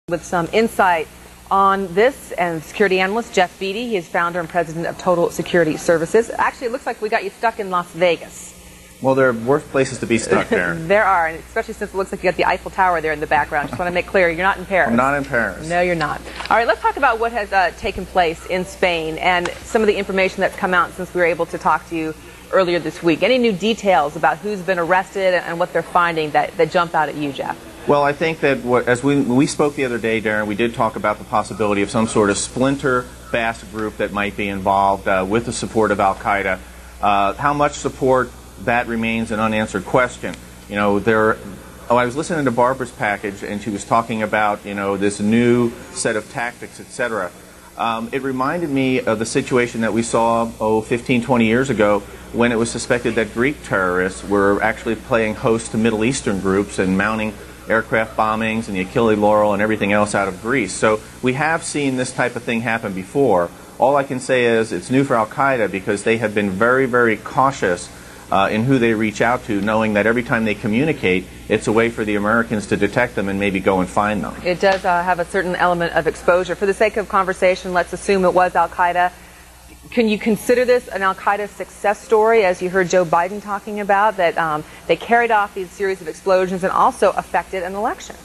With some insight on this, and security analyst Jeff Beatty. He is founder and president of Total Security Services. Actually, it looks like we got you stuck in Las Vegas. Well, there are worse places to be stuck there. There are, and especially since it looks like you got the Eiffel Tower there in the background. Just want to make clear, you're not in Paris. I'm not in Paris. No, you're not. All right, let's talk about what has taken place in Spain and some of the information that's come out since we were able to talk to you earlier this week. Any new details about who's been arrested and what they're finding that jump out at you, Jeff? Well, I think that as we spoke the other day, Darren, we did talk about the possibility of some sort of splinter-Basque group that might be involved with the support of Al-Qaeda. How much support, that remains an unanswered question. You know, I was listening to Barbara's package, and she was talking about, you know, this new set of tactics, etc. It reminded me of the situation that we saw, 15, 20 years ago, when it was suspected that Greek terrorists were actually playing host to Middle Eastern groups and mounting aircraft bombings and the Achille Laurel and everything else out of Greece. So we have seen this type of thing happen before. All I can say is it's new for Al-Qaeda because they have been very, very cautious in who they reach out to, knowing that every time they communicate, it's a way for the Americans to detect them and maybe go and find them. It does have a certain element of exposure. For the sake of conversation, let's assume it was Al-Qaeda. Can you consider this an Al-Qaeda success story, as you heard Joe Biden talking about, that they carried off these series of explosions and also affected an election?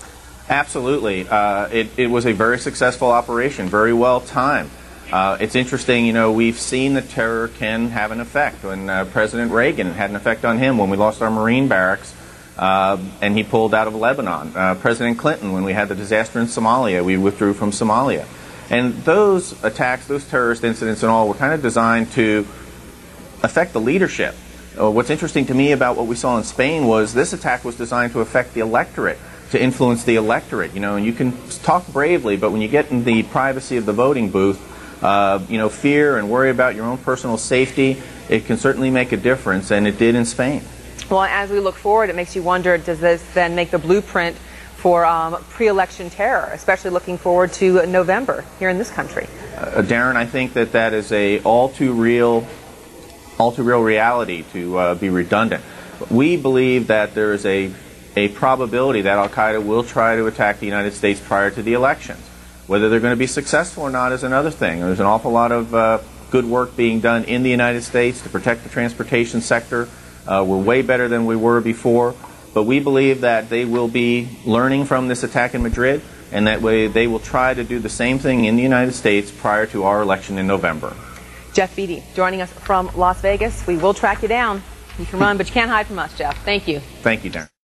Absolutely. It was a very successful operation, very well timed. It's interesting, you know, we've seen that terror can have an effect. When President Reagan had an effect on him when we lost our Marine barracks and he pulled out of Lebanon. President Clinton, when we had the disaster in Somalia, we withdrew from Somalia. And those attacks, those terrorist incidents and all, were kind of designed to affect the leadership. What's interesting to me about what we saw in Spain was this attack was designed to affect the electorate, to influence the electorate. You know, and you can talk bravely, but when you get in the privacy of the voting booth, you know, fear and worry about your own personal safety, it can certainly make a difference, and it did in Spain. Well, as we look forward, it makes you wonder, does this then make the blueprint for pre-election terror, especially looking forward to November here in this country? Darren, I think that is a all too real reality to be redundant. We believe that there is a probability that Al-Qaeda will try to attack the United States prior to the elections. Whether they're going to be successful or not is another thing. There's an awful lot of good work being done in the United States to protect the transportation sector. We're way better than we were before. But we believe that they will be learning from this attack in Madrid, and that way they will try to do the same thing in the United States prior to our election in November. Jeff Beatty joining us from Las Vegas. We will track you down. You can run, but you can't hide from us, Jeff. Thank you. Thank you, Darren.